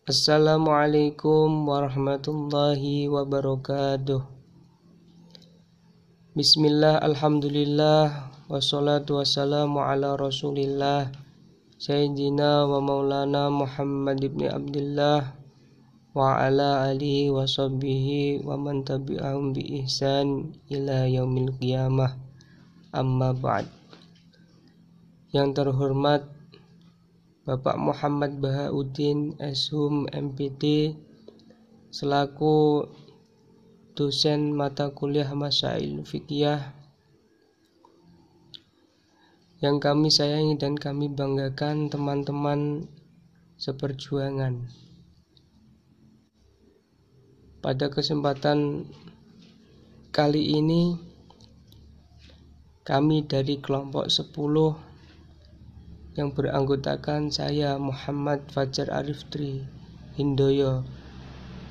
Assalamualaikum warahmatullahi wabarakatuh. Bismillah, alhamdulillah, wassalatu wassalamu ala rasulillah Sayyidina wa maulana Muhammad ibn Abdullah wa ala alihi wa sahbihi wa man tabi'ahum bi ihsan ila yaumil qiyamah. Amma ba'd. Yang terhormat Bapak Muhammad Bahauddin Shum MPD selaku dosen mata kuliah Masail Fiqhiyah yang kami sayangi dan kami banggakan, teman-teman seperjuangan. Pada kesempatan kali ini kami dari kelompok 10 yang beranggotakan saya Muhammad Fajar Arif Tri Hindoyo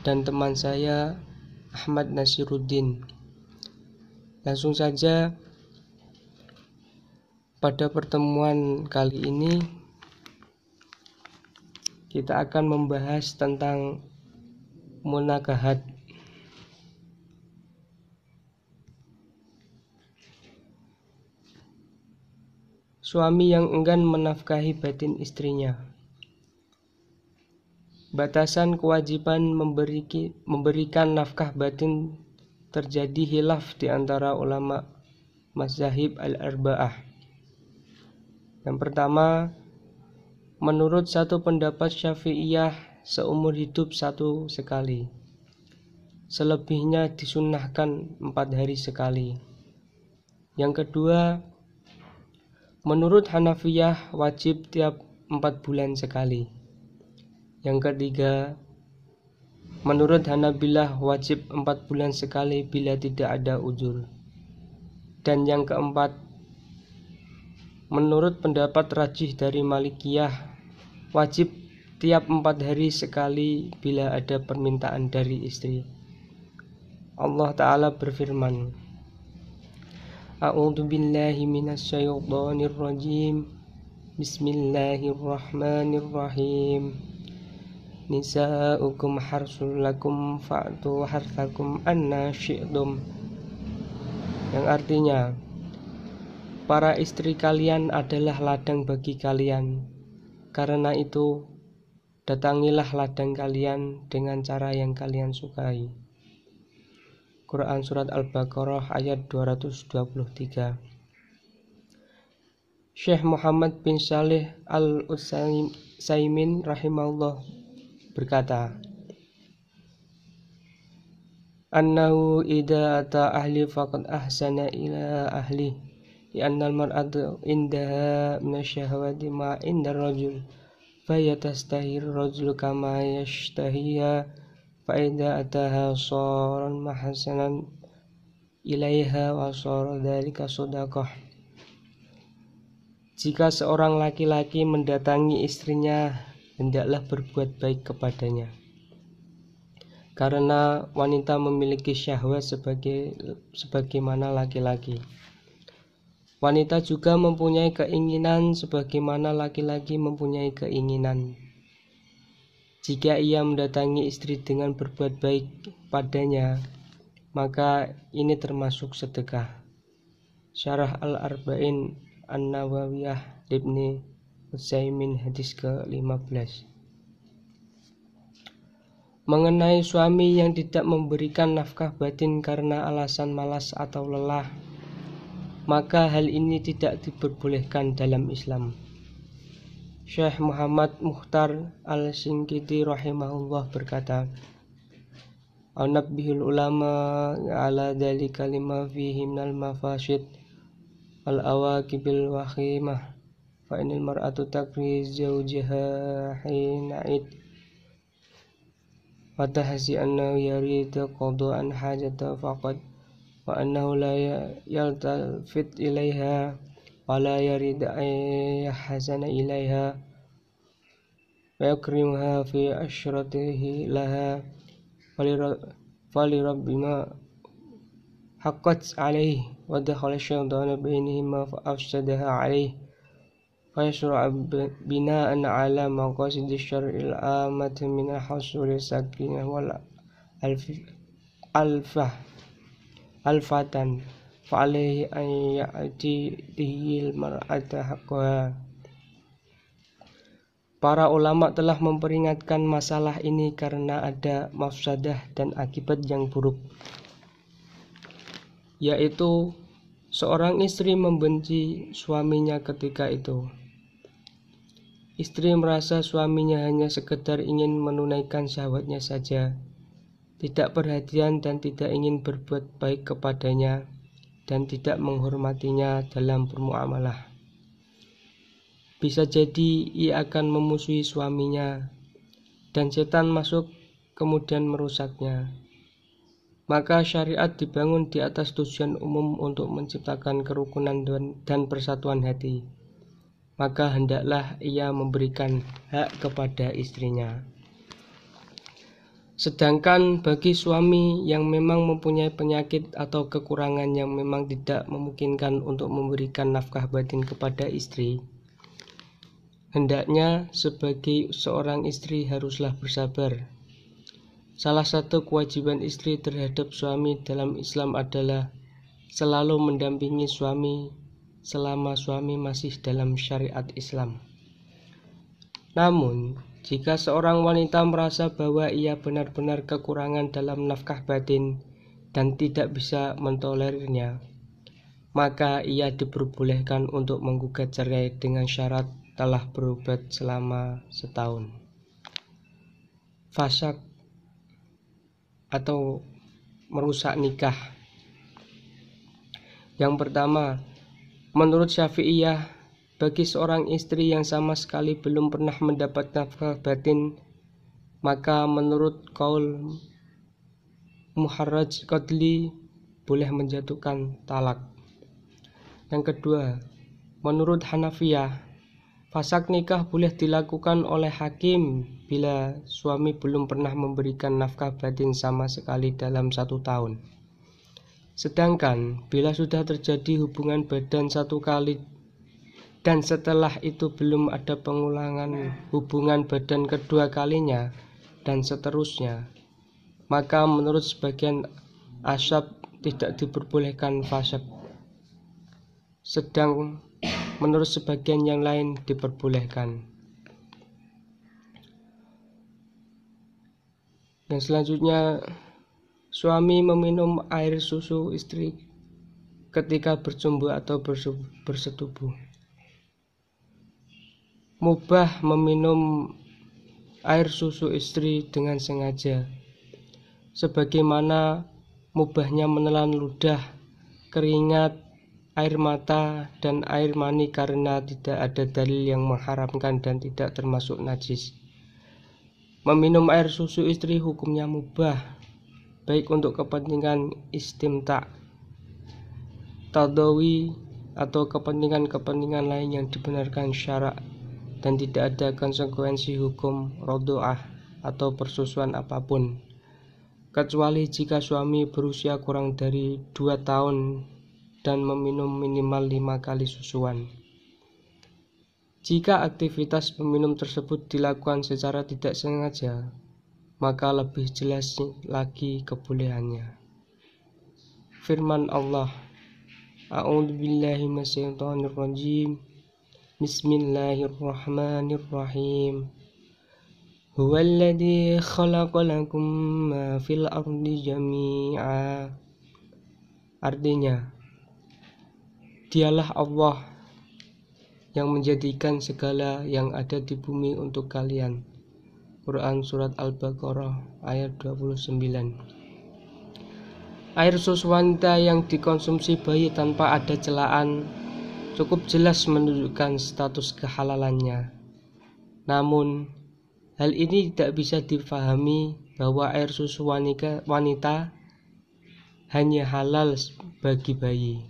dan teman saya Ahmad Nasiruddin. Langsung saja, pada pertemuan kali ini kita akan membahas tentang munakahat. Suami yang enggan menafkahi batin istrinya. Batasan kewajiban memberikan nafkah batin terjadi khilaf di antara ulama mazhab al-arba'ah. Yang pertama, menurut satu pendapat Syafi'iyah, seumur hidup satu sekali. Selebihnya disunnahkan 4 hari sekali. Yang kedua, menurut Hanafiyah wajib tiap 4 bulan sekali. Yang ketiga, menurut Hanabilah wajib 4 bulan sekali bila tidak ada uzur. Dan yang keempat, menurut pendapat rajih dari Malikiyah wajib tiap 4 hari sekali bila ada permintaan dari istri. Allah Ta'ala berfirman, A'udzu billahi minasyaitonir rajim. Bismillahirrahmanirrahim. Nisa'ukum harsul lakum fa'tu harthakum anna syi'tum. Yang artinya, para istri kalian adalah ladang bagi kalian. Karena itu, datangilah ladang kalian dengan cara yang kalian sukai. Quran Surat Al-Baqarah ayat 223. Syekh Muhammad bin Saleh Al-Utsaimin rahimahullah berkata, Annahu idza ata ahli faqad ahsana ila ahli li'anna al-mar'atu indaha minasyahawati ma inda rajul fayatastahir rajul kama yashtahiha fa'idha ataha soran mahasanan ilaiha wa sora dhalika sodaqah. Jika seorang laki-laki mendatangi istrinya, hendaklah berbuat baik kepadanya, karena wanita memiliki syahwat sebagaimana laki-laki. Wanita juga mempunyai keinginan sebagaimana laki-laki mempunyai keinginan. Jika ia mendatangi istri dengan berbuat baik padanya, maka ini termasuk sedekah. Syarah Al-Arba'in An-Nawawiyah Ibnu Utsaimin hadis ke-15. Mengenai suami yang tidak memberikan nafkah batin karena alasan malas atau lelah, maka hal ini tidak diperbolehkan dalam Islam. Syekh Muhammad Mukhtar Al-Shinqiti rahimahullah berkata, An-nabbihul ulama ala dzalika lima fihi minal mafasid wal awaqibil wakhimah fa inal mar'atu takri zawjaha hina'id wa tahsi annahu yuridu qada'an hajata faqad wa annahu la yaltafit ilaiha wa la yuridu an yahzana ilaiha wa yakrimuha fi ashratihi laha falirabbima haqqat alaihi wa dakhala syaitanu bainahuma fa afsadaha alaihi ويشرع بناء على مقاصد الشرع العامة من حصول السكينة والألفة فعليه أن يأتي به المرأة حقها. Para ulama telah memperingatkan masalah ini karena ada mafsadah dan akibat yang buruk, yaitu seorang istri membenci suaminya ketika itu. Istri merasa suaminya hanya sekedar ingin menunaikan syahwatnya saja, tidak perhatian dan tidak ingin berbuat baik kepadanya, dan tidak menghormatinya dalam bermuamalah. Bisa jadi ia akan memusuhi suaminya, dan setan masuk kemudian merusaknya. Maka syariat dibangun di atas tujuan umum untuk menciptakan kerukunan dan persatuan hati. Maka hendaklah ia memberikan hak kepada istrinya. Sedangkan bagi suami yang memang mempunyai penyakit atau kekurangan yang memang tidak memungkinkan untuk memberikan nafkah batin kepada istri, hendaknya sebagai seorang istri haruslah bersabar. Salah satu kewajiban istri terhadap suami dalam Islam adalah selalu mendampingi suami selama suami masih dalam syariat Islam. Namun, jika seorang wanita merasa bahwa ia benar-benar kekurangan dalam nafkah batin dan tidak bisa mentolerirnya, maka ia diperbolehkan untuk menggugat cerai dengan syarat telah berobat selama setahun. Fasyak atau merusak nikah. Yang pertama, menurut Syafi'iyah, bagi seorang istri yang sama sekali belum pernah mendapat nafkah batin, maka menurut qaul Muharraj Qadli boleh menjatuhkan talak. Yang kedua, menurut Hanafiyah, fasakh nikah boleh dilakukan oleh hakim bila suami belum pernah memberikan nafkah batin sama sekali dalam 1 tahun. Sedangkan bila sudah terjadi hubungan badan 1 kali dan setelah itu belum ada pengulangan hubungan badan kedua kalinya dan seterusnya, maka menurut sebagian ashab tidak diperbolehkan fasakh. Sedang menurut sebagian yang lain diperbolehkan. Dan selanjutnya, suami meminum air susu istri ketika bercumbu atau bersetubuh. Mubah meminum air susu istri dengan sengaja, sebagaimana mubahnya menelan ludah, keringat, air mata, dan air mani karena tidak ada dalil yang mengharamkan dan tidak termasuk najis. Meminum air susu istri hukumnya mubah, baik untuk kepentingan istimta', tadawi, atau kepentingan-kepentingan lain yang dibenarkan syarak, dan tidak ada konsekuensi hukum rodoah atau persusuan apapun, kecuali jika suami berusia kurang dari 2 tahun dan meminum minimal 5 kali susuan. Jika aktivitas meminum tersebut dilakukan secara tidak sengaja, maka lebih jelas lagi kebolehannya. Firman Allah, A'udzubillahi minasyaitonirrajim. Bismillahirrahmanirrahim. Huwallazi khalaqa lakum ma fil ardi jami'a. Artinya, Dialah Allah yang menjadikan segala yang ada di bumi untuk kalian. Quran Surat Al-Baqarah ayat 29. Air susu wanita yang dikonsumsi bayi tanpa ada celaan cukup jelas menunjukkan status kehalalannya. Namun, hal ini tidak bisa difahami bahwa air susu wanita hanya halal bagi bayi,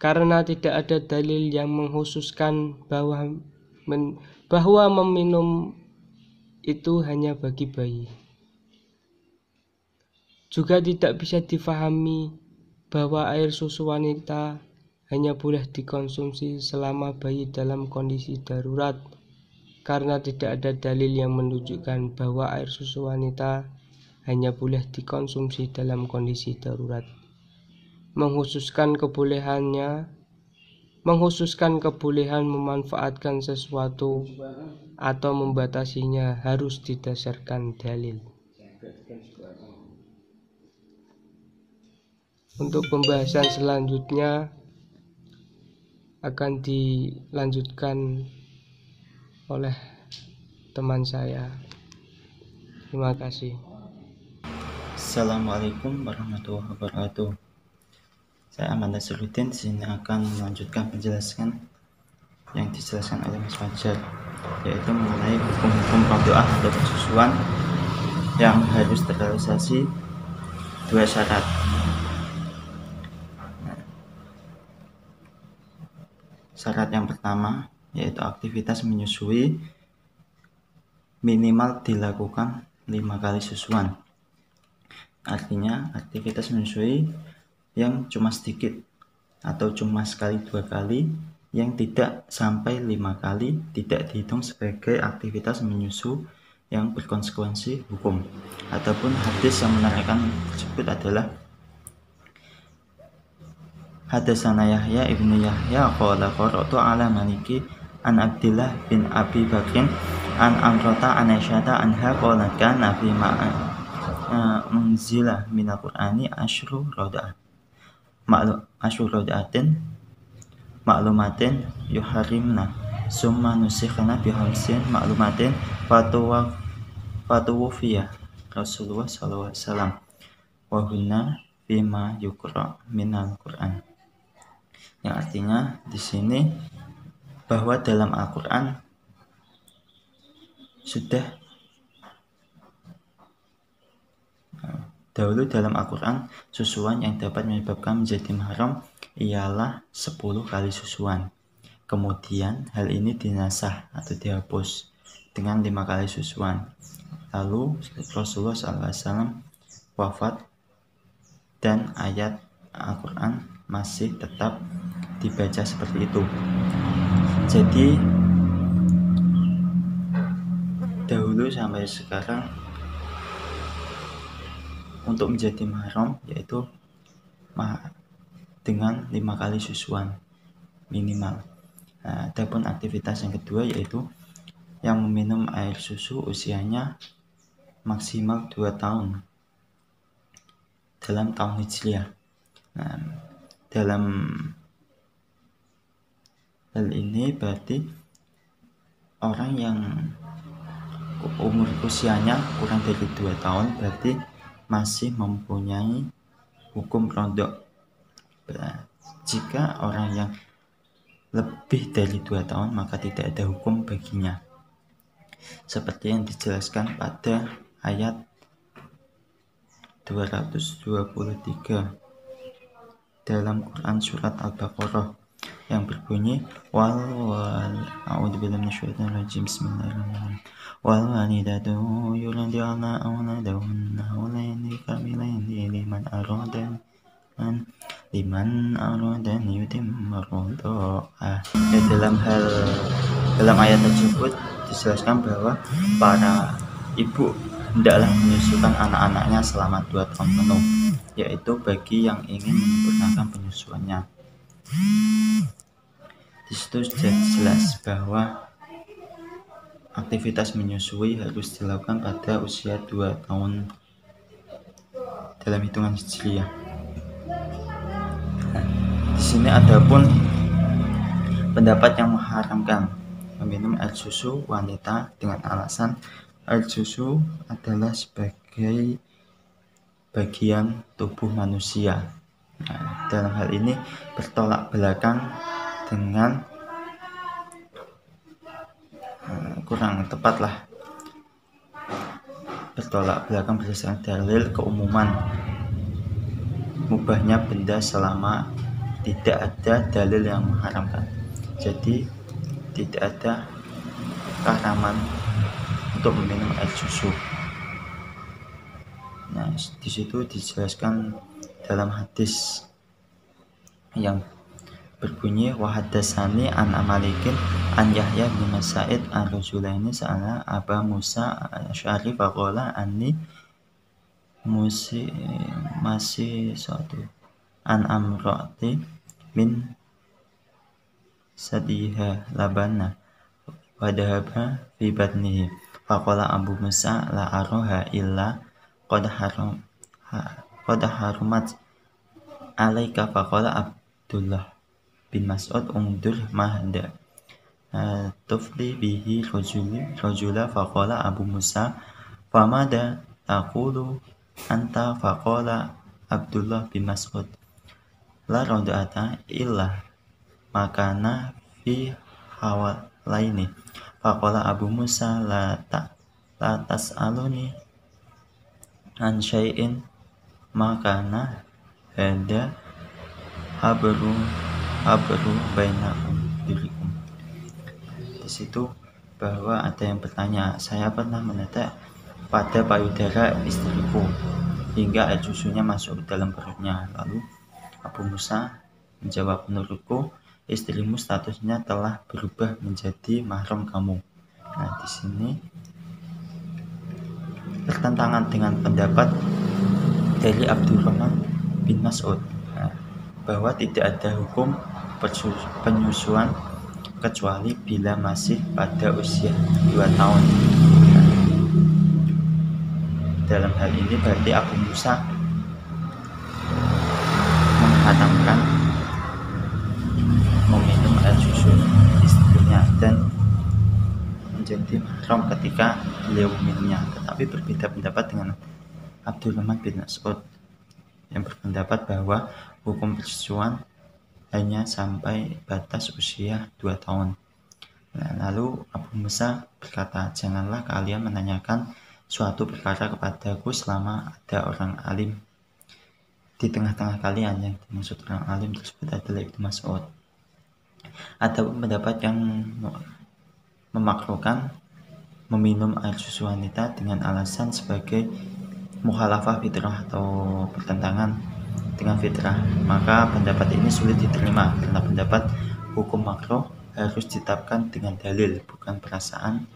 karena tidak ada dalil yang mengkhususkan bahwa meminum itu hanya bagi bayi. Juga tidak bisa difahami bahwa air susu wanita hanya boleh dikonsumsi selama bayi dalam kondisi darurat, karena tidak ada dalil yang menunjukkan bahwa air susu wanita hanya boleh dikonsumsi dalam kondisi darurat. Menghususkan kebolehan memanfaatkan sesuatu atau membatasinya harus didasarkan dalil. Untuk pembahasan selanjutnya akan dilanjutkan oleh teman saya. Terima kasih. Assalamualaikum warahmatullahi wabarakatuh. Saya Ahmad Nasruddin di sini akan melanjutkan penjelasan yang dijelaskan oleh Mas Fajar, yaitu mengenai hukum-hukum pemdoa atau persusuan yang harus terrealisasi 2 syarat. Syarat yang pertama yaitu aktivitas menyusui minimal dilakukan 5 kali susuan. Artinya aktivitas menyusui yang cuma sedikit atau cuma sekali 2 kali yang tidak sampai 5 kali tidak dihitung sebagai aktivitas menyusu yang berkonsekuensi hukum. Ataupun hadis yang menerangkan tersebut adalah Hadatsana Yahya ibnu Yahya qala qara'tu ala Maliki an Abdillah bin Abi Bakrin an Amrata an Aisyata anha qalat kana fi unzila minal Qur'ani asyru roda'atin maklumatin yuharimna summa nusikhna bihamsin maklumatin fatuwufiya Rasulullah sallallahu alaihi wasallam wa hunna bima yukra minal Qur'an. Yang artinya di sini bahwa dalam Al-Qur'an sudah dahulu dalam Al-Qur'an susuan yang dapat menyebabkan menjadi haram ialah 10 kali susuan. Kemudian hal ini dinasah atau dihapus dengan 5 kali susuan. Lalu Rasulullah SAW wafat dan ayat Al-Qur'an masih tetap dibaca seperti itu. Jadi dahulu sampai sekarang untuk menjadi mahram yaitu dengan 5 kali susuan minimal. Adapun aktivitas yang kedua yaitu yang meminum air susu usianya maksimal 2 tahun dalam tahun Hijriah. Dalam hal ini berarti orang yang umur usianya kurang dari 2 tahun berarti masih mempunyai hukum rondok. Jika orang yang lebih dari 2 tahun maka tidak ada hukum baginya, seperti yang dijelaskan pada ayat 223 dalam Quran surat Al-Baqarah yang berbunyi a'udzubillahi minasyaitonir rajim bismillahirrahmanirrahim wal walidatu yurdi'na auladahunna hawlaini kamilaini liman arada yutimma ridha'ah. Dalam ayat tersebut dijelaskan bahwa para ibu hendaklah menyusukan anak-anaknya selama 2 tahun penuh, yaitu bagi yang ingin menyempurnakan penyusuannya. Di situ sudah jelas bahwa aktivitas menyusui harus dilakukan pada usia 2 tahun dalam hitungan Hijriah. Di sini adapun pendapat yang mengharamkan meminum air susu wanita dengan alasan air susu adalah sebagai bagian tubuh manusia. Dalam hal ini bertolak belakang dengan kurang tepatlah bertolak belakang berdasarkan dalil keumuman mubahnya benda selama tidak ada dalil yang mengharamkan. Jadi tidak ada keharaman untuk meminum air susu. Nah, di situ dijelaskan dalam hadis yang berbunyi wa haddatsani an Malikin an Yahya bin Sa'id an Rajulaini sa'ala Aba Musa Asy'ari faqala anni masih satu an amrati min sadiha labana wa dhahaba fi batnihi faqala Abu Musa la araha illa qad harumat alaika faqala Abdullah bin Mas'ud undur mahda tufli bihi rajula faqala Abu Musa famada taqulu anta faqala Abdullah bin Mas'ud la rada'ata illa makana fi hawalaini faqala Abu Musa la tas'aluni an syai'in makana hada habru bainakum dirikum. Di situ bahwa ada yang bertanya, saya pernah menetek pada payudara istriku hingga air susunya masuk dalam perutnya. Lalu Abu Musa menjawab, menurutku istrimu statusnya telah berubah menjadi mahram kamu. Nah, di sini bertentangan dengan pendapat dari Abdurrahman bin Mas'ud bahwa tidak ada hukum penyusuan kecuali bila masih pada usia 2 tahun. Dalam hal ini berarti Abu Musa mengharamkan meminum air susu istrinya dan menjadi haram ketika beliau meminumnya. Tetapi berbeda pendapat dengan Abdurrahman bin Mas'ud yang berpendapat bahwa hukum persusuan hanya sampai batas usia 2 tahun. Nah, lalu Abu Musa berkata, janganlah kalian menanyakan suatu perkara kepadaku selama ada orang alim di tengah-tengah kalian. Yang dimaksud orang alim tersebut adalah Ibnu Mas'ud. Ada pendapat yang memakruhkan meminum air susu wanita dengan alasan sebagai mukhalafah fitrah atau bertentangan dengan fitrah. Maka pendapat ini sulit diterima karena pendapat hukum makruh harus ditetapkan dengan dalil, bukan perasaan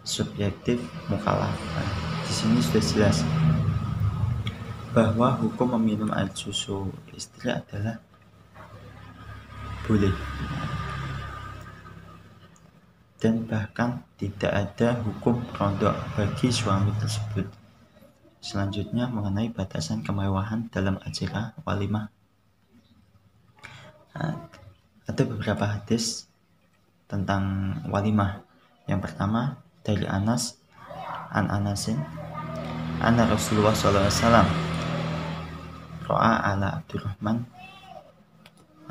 subjektif mukhalafah. Di sini sudah jelas bahwa hukum meminum air susu istri adalah boleh dan bahkan tidak ada hukum pondok bagi suami tersebut. Selanjutnya mengenai batasan kemewahan dalam acara walimah. Ada beberapa hadis tentang walimah. Yang pertama dari Anas an Anasin anna Rasulullah SAW ro'a ala Abdurrahman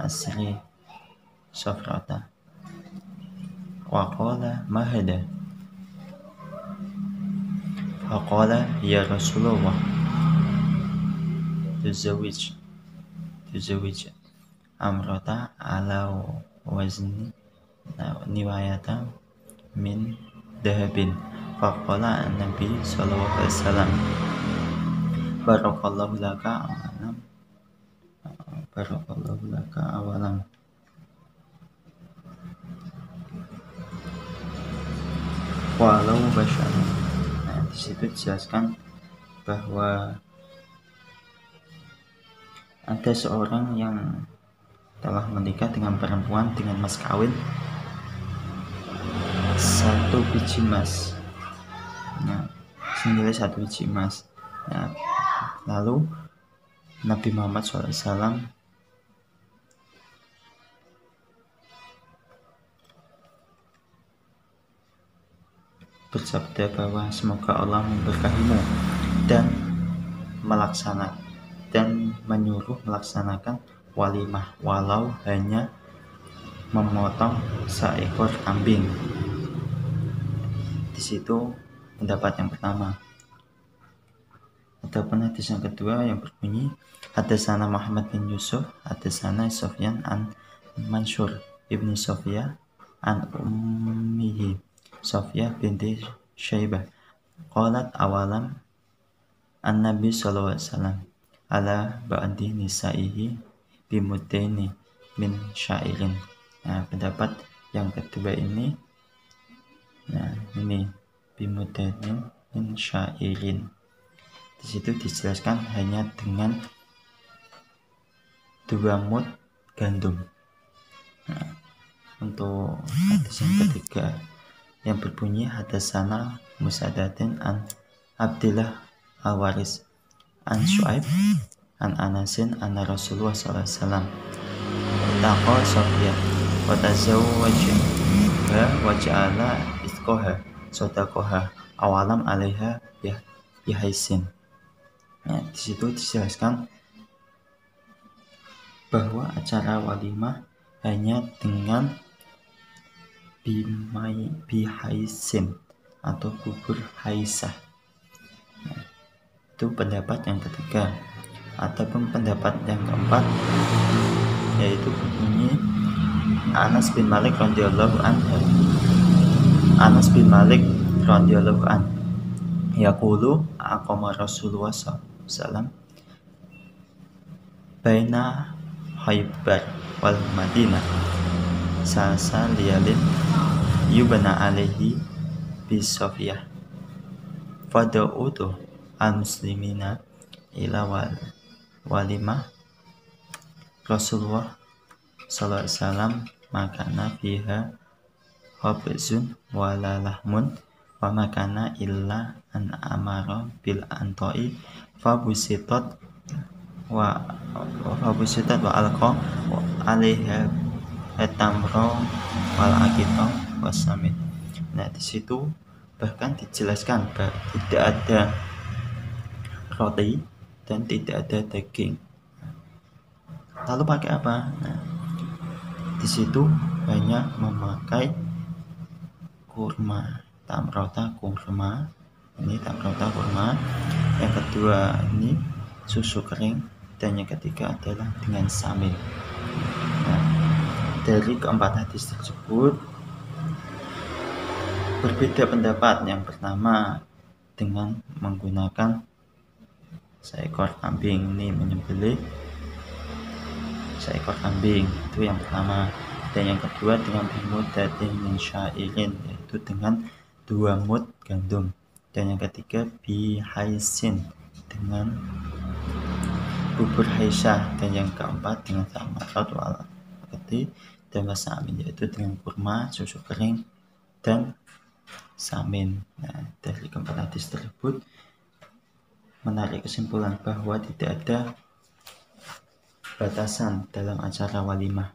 asri sofrata wa qala mahada faqala ya Rasulullah tuzawwij amrata ala wazni niwayata min dahabin faqala an-nabi sallallahu alaihi wasallam barakallahu laka awalam walau basyara. Nah, di situ dijelaskan bahwa ada seorang yang telah menikah dengan perempuan dengan mas kawin 1 biji emas. Nah, senilai 1 biji emas. Nah, lalu Nabi Muhammad SAW bersabda bahwa semoga Allah memberkahimu dan menyuruh melaksanakan walimah walau hanya memotong seekor kambing. Di situ pendapat yang pertama. Adapun hadis yang kedua yang berbunyi haddatsana Muhammad bin Yusuf haddatsana Sufyan an Mansur ibnu Sofiyah an ummihi Sofiyah binti Syaibah qalat awalam an-nabi sallallahu alaihi wasallam ala ba'di nisaihi bimuddaini min syairin. Nah, pendapat yang kedua ini, nah ini bimudatin min syairin. Di situ dijelaskan hanya dengan 2 mud gandum. Nah, untuk hadis yang ketiga yang berbunyi hadasana Musadatin an Abdillah al-Waris an Syuaib an Anasin anna Rasulullah sallallahu alaihi wasallam taqa Sofiyah wa tazawwajaha wa ja'ala isqaha sadaqaha awalam alaiha bihaisin. Nah, di situ dijelaskan bahwa acara walimah hanya dengan bihaisin atau bubur haisah. Nah, itu pendapat yang ketiga. Ataupun pendapat yang keempat yaitu bunyi Anas bin Malik radhiyallahu anhu. Anas bin Malik radhiyallahu anhu yaqulu aqama Rasulullah sallallahu alaihi wasallam baina Khaybar wal Madinah sasa liyalin yubna alaihi bisofiyah fada'utu al-muslimina ila walimah Rasulullah sallallahu alaihi wasallam makana fiha khabzun wala lahmun wa makana illa an amara bil antoi fabusitat wa alqa alaiha etamro wal akito wasamit. Nah, di situ bahkan dijelaskan bahwa tidak ada roti dan tidak ada daging. Lalu pakai apa? Nah, di situ banyak memakai kurma, tamrota kurma. Ini tamrota kurma. Yang kedua ini susu kering dan yang ketiga adalah dengan samil. Nah, dari keempat hadis tersebut berbeda pendapat. Yang pertama dengan menggunakan seekor kambing, ini menyembelih seekor kambing, itu yang pertama. Dan yang kedua dengan bimudatin min syairin, yaitu dengan 2 mud gandum. Dan yang ketiga bihaisin, dengan bubur haisah. Dan yang keempat dengan samarat wal akati dan wasamin, yaitu dengan kurma, susu kering dan samin. Nah, dari keempat hadis tersebut menarik kesimpulan bahwa tidak ada batasan dalam acara walimah.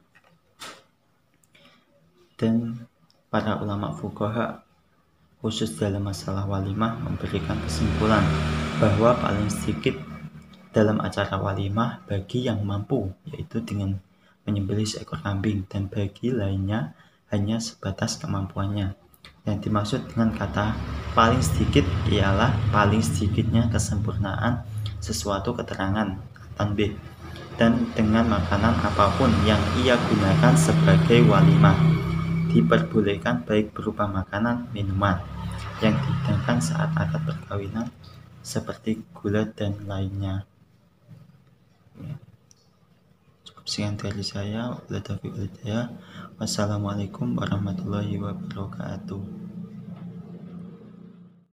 Dan para ulama fuqaha khusus dalam masalah walimah memberikan kesimpulan bahwa paling sedikit dalam acara walimah bagi yang mampu yaitu dengan menyembelih seekor kambing, dan bagi lainnya hanya sebatas kemampuannya. Yang dimaksud dengan kata paling sedikit ialah paling sedikitnya kesempurnaan sesuatu keterangan tanbih, dan dengan makanan apapun yang ia gunakan sebagai walimah diperbolehkan, baik berupa makanan, minuman yang dihidangkan saat akad perkawinan seperti gula dan lainnya. Cukup sekian dari saya. Wassalamualaikum warahmatullahi wabarakatuh.